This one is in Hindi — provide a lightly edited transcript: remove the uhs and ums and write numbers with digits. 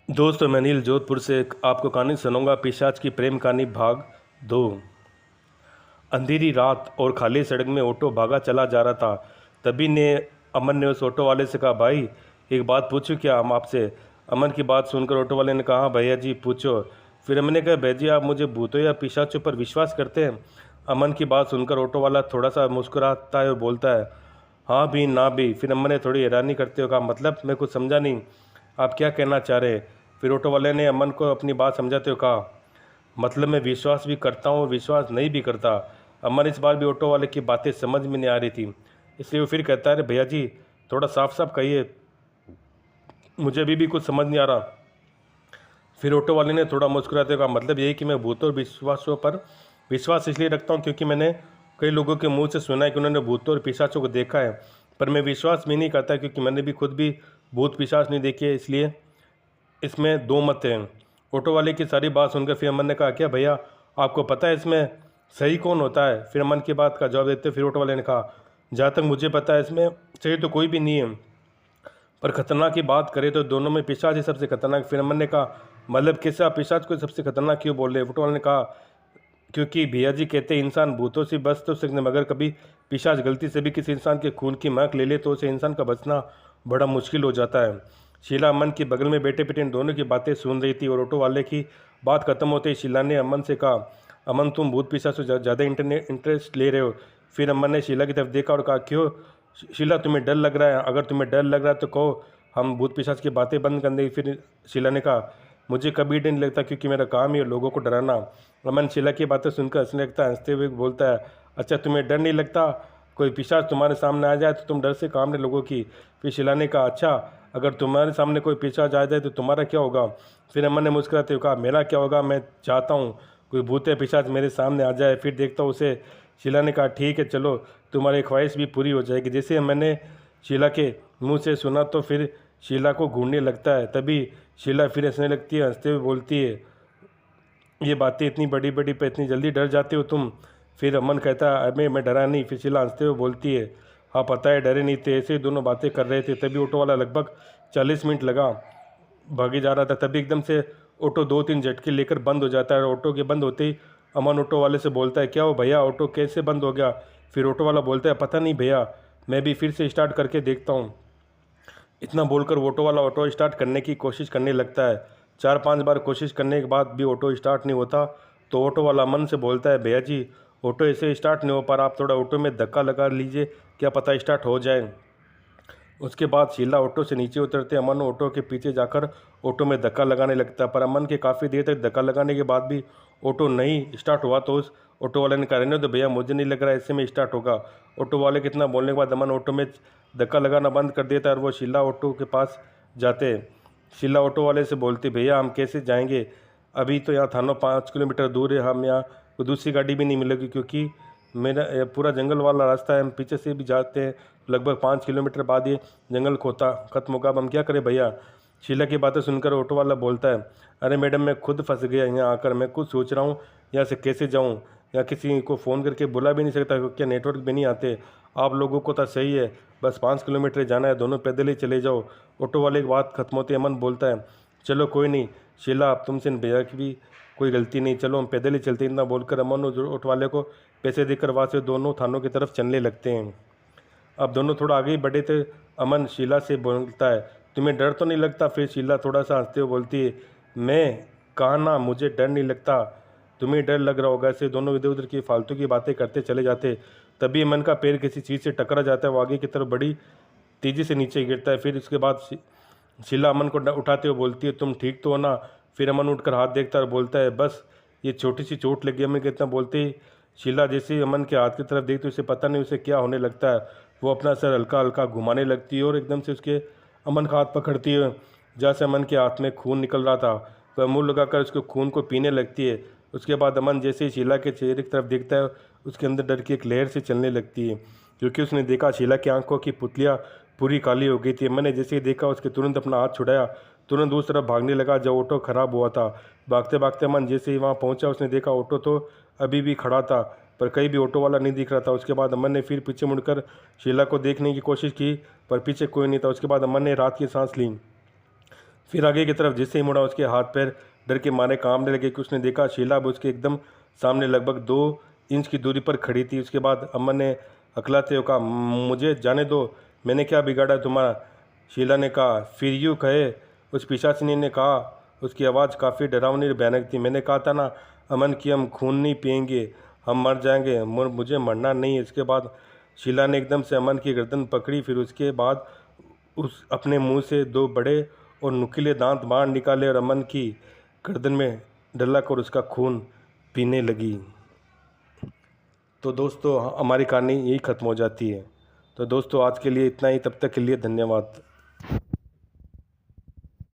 दोस्तों, मैं अनिल जोधपुर से आपको कहानी सुनाऊंगा। पिशाच की प्रेम कहानी भाग 2। अंधेरी रात और खाली सड़क में ऑटो भागा चला जा रहा था। तभी ने अमन ने उस ऑटो वाले से कहा, भाई एक बात पूछूं क्या हम आपसे। अमन की बात सुनकर ऑटो वाले ने कहा, भैया जी पूछो। फिर अमन ने कहा, भैया जी आप मुझे भूतों या पिशाचों पर विश्वास करते हैं। अमन की बात सुनकर ऑटो वाला थोड़ा सा मुस्कुराता है और बोलता है, हाँ भी ना भी। फिर अमन ने थोड़ी हैरानी करते हुए कहा, मतलब मैं कुछ समझा नहीं, आप क्या कहना चाह रहे हैं। फिर ऑटो वाले ने अमन को अपनी बात समझाते हुए कहा, मतलब मैं विश्वास भी करता हूँ और विश्वास नहीं भी करता। अमन इस बार भी ऑटो वाले की बातें समझ में नहीं आ रही थी, इसलिए वो फिर कहता है, अरे भैया जी थोड़ा साफ साफ कहिए, मुझे अभी भी कुछ समझ नहीं आ रहा। फिर ऑटो वाले ने थोड़ा मुस्कुराते हुए कहा, मतलब यही कि मैं भूतों और विश्वासों पर विश्वास इसलिए रखता हूँ क्योंकि मैंने कई लोगों के मुंह से सुना है कि उन्होंने भूतों और पिशाचों को देखा है। पर मैं विश्वास भी नहीं करता क्योंकि मैंने भी खुद भी भूत पिशाच नहीं देखे, इसलिए इसमें दो मत हैं। ऑटो वाले की सारी बात सुनकर फिर अमन ने कहा, क्या भैया आपको पता है इसमें सही कौन होता है। फिर अमन की बात का जवाब देते फिर ऑटो वाले ने कहा, जहाँ तक मुझे पता है इसमें सही तो कोई भी नहीं है, पर खतरनाक की बात करें तो दोनों में पिशाच ही सबसे खतरनाक। फिर अमन ने कहा, मतलब कैसे आप पिशाच को सबसे खतरनाक क्यों बोल रहे हैं। ऑटो वाले ने कहा, क्योंकि भैया जी कहते हैं इंसान भूतों से बच तो सकते मगर कभी पिशाच गलती से भी किसी इंसान के खून की महक ले ले तो उसे इंसान का बचना बड़ा मुश्किल हो जाता है। शीला अमन के बगल में बैठे बैठे इन दोनों की बातें सुन रही थी और ऑटो वाले की बात खत्म होते ही शीला ने अमन से कहा, अमन तुम भूत पिशाच से ज़्यादा इंटरेस्ट ले रहे हो। फिर अमन ने शीला की तरफ देखा और कहा, क्यों शीला तुम्हें डर लग रहा है। अगर तुम्हें डर लग रहा है तो कहो, हम भूत पिशाच की बातें बंद कर दें। फिर शीला ने कहा, मुझे कभी डर नहीं लगता क्योंकि मेरा काम ही है लोगों को डराना। अमन शीला की बातें सुनकर हंसने लगता है, हंसते हुए बोलता है, अच्छा तुम्हें डर नहीं लगता, कोई पिशाच तुम्हारे सामने आ जाए तो तुम डर से काम नहीं लोगों की। फिर शीला ने कहा, अच्छा अगर तुम्हारे सामने कोई पिशाच आ जाए तो तुम्हारा क्या होगा। फिर अमन ने मुस्कुराते हुए कहा, मेरा क्या होगा, मैं चाहता हूँ कोई भूत या पिशाच मेरे सामने आ जाए, फिर देखता हूँ उसे। शीला ने कहा, ठीक है चलो, तुम्हारी ख्वाहिश भी पूरी हो जाएगी। जैसे मैंने शीला के मुंह से सुना तो फिर शीला को घूरने लगता है। तभी शीला फिर हंसने लगती है, हंसते हुए बोलती है, ये बातें इतनी बड़ी बड़ी पे इतनी जल्दी डर जाते हो तुम। फिर अमन कहता है, अबे मैं डरा नहीं। फिर शीला हंसते हुए बोलती है, हाँ पता है डरे नहीं थे, ऐसे ही दोनों बातें कर रहे थे। तभी ऑटो वाला लगभग 40 मिनट लगा भागे जा रहा था। तभी एकदम से ऑटो दो तीन झटके लेकर बंद हो जाता है। ऑटो के बंद होते ही अमन ऑटो वाले से बोलता है, क्या हो भैया ऑटो कैसे बंद हो गया। फिर ऑटो वाला बोलता है, पता नहीं भैया, मैं भी फिर से स्टार्ट करके देखता हूँ। इतना बोलकर ऑटो वाला ऑटो स्टार्ट करने की कोशिश करने लगता है। 4-5 बार कोशिश करने के बाद भी ऑटो स्टार्ट नहीं होता तो ऑटो वाला मन से बोलता है, भैया जी ऑटो ऐसे स्टार्ट नहीं हो पा रहा, आप थोड़ा ऑटो में धक्का लगा लीजिए, क्या पता स्टार्ट हो जाए। उसके बाद शीला ऑटो से नीचे उतरते अमन ऑटो के पीछे जाकर ऑटो में धक्का लगाने लगता है। पर अमन के काफ़ी देर तक धक्का लगाने के बाद भी ऑटो नहीं स्टार्ट हुआ तो उस ऑटो वाले ने कहा, रहने दो भैया, मुझे नहीं लग रहा है ऐसे में स्टार्ट होगा। ऑटो वाले कितना बोलने के बाद अमन ऑटो में धक्का लगाना बंद कर देता है और वो शीला ऑटो के पास जाते हैं। शीला ऑटो वाले से बोलती, भैया हम कैसे जाएंगे, अभी तो यहाँ थाना 5 किलोमीटर दूर है, हम यहाँ कोई दूसरी गाड़ी भी नहीं मिलेगी क्योंकि मेरा पूरा जंगल वाला रास्ता है, हम पीछे से भी जाते हैं लगभग 5 किलोमीटर बाद ये जंगल खोता खत्म होगा, अब हम क्या करें भैया। शीला की बातें सुनकर ऑटो वाला बोलता है, अरे मैडम मैं खुद फंस गया यहाँ आकर, मैं खुद सोच रहा हूँ यहाँ से कैसे जाऊँ, या किसी को फ़ोन करके बुला भी नहीं सकता क्योंकि नेटवर्क भी नहीं आते। आप लोगों को तो सही है, बस 5 किलोमीटर जाना है, दोनों पैदल ही चले जाओ। ऑटो वाले की बात खत्म होती है अमन बोलता है, चलो कोई नहीं शीला, अब तुमसे भैया की भी कोई गलती नहीं, चलो हम पैदल ही चलते हैं। इतना बोलकर अमन और ऑटो वाले को पैसे देकर वहाँ से दोनों थानों की तरफ चलने लगते हैं। अब दोनों थोड़ा आगे ही बढ़े थे। अमन शीला से बोलता है, तुम्हें डर तो नहीं लगता। फिर शीला थोड़ा सा हंसते हुए बोलती है, मैं कहा ना मुझे डर नहीं लगता, तुम्हें डर लग रहा होगा। ऐसे दोनों इधर उधर की फालतू की बातें करते चले जाते। तभी अमन का पैर किसी चीज़ से टकरा जाता है, वो आगे की तरफ बड़ी तेज़ी से नीचे गिरता है। फिर उसके बाद शीला अमन को उठाते हुए बोलती है, तुम ठीक तो हो ना। फिर अमन उठकर हाथ देखता है और बोलता है, बस ये छोटी सी चोट लगी। अमन कितना बोलते ही शीला जैसे ही अमन के हाथ की तरफ देखती है उसे पता नहीं उसे क्या होने लगता है। वो अपना सर हल्का हल्का घुमाने लगती है और एकदम से उसके अमन का हाथ पकड़ती है। जहाँ से अमन के हाथ में खून निकल रहा था वह मुंह लगाकर उसके खून को पीने लगती है। उसके बाद अमन जैसे ही शीला के चेहरे की तरफ देखता है उसके अंदर डर की एक लहर से चलने लगती है, क्योंकि उसने देखा शीला की आंखों की पुतलियाँ पूरी काली हो गई थी। अमन ने जैसे ही देखा उसके तुरंत अपना हाथ छुड़ाया, तुरंत उस तरफ भागने लगा जब ऑटो खराब हुआ था। भागते भागते अमन जैसे ही वहाँ पहुँचा उसने देखा ऑटो तो अभी भी खड़ा था, पर कहीं भी ऑटो वाला नहीं दिख रहा था। उसके बाद अमन ने फिर पीछे मुड़कर शीला को देखने की कोशिश की, पर पीछे कोई नहीं था। उसके बाद अमन ने रात की सांस ली। फिर आगे की तरफ जैसे ही मुड़ा उसके हाथ पैर डर के मारे कांपने लगे कि उसने देखा शीला अब उसके एकदम सामने लगभग 2 इंच की दूरी पर खड़ी थी। उसके बाद अमन ने अकलाते हुए कहा, मुझे जाने दो, मैंने क्या बिगाड़ा तुम्हारा? शीला ने कहा, फिर यूँ कहे, उस पिशाचिनी ने कहा। उसकी आवाज़ काफ़ी डरावनी और भयानक थी। मैंने कहा था ना अमन कि हम खून नहीं पिएंगे, हम मर जाएंगे, मुझे मरना नहीं है। इसके बाद शीला ने एकदम से अमन की गर्दन पकड़ी। फिर उसके बाद उस अपने मुंह से 2 बड़े और नुकीले दांत बाहर निकाले और अमन की गर्दन में डलक और उसका खून पीने लगी। तो दोस्तों हमारी कहानी यही ख़त्म हो जाती है। तो दोस्तों आज के लिए इतना ही, तब तक के लिए धन्यवाद।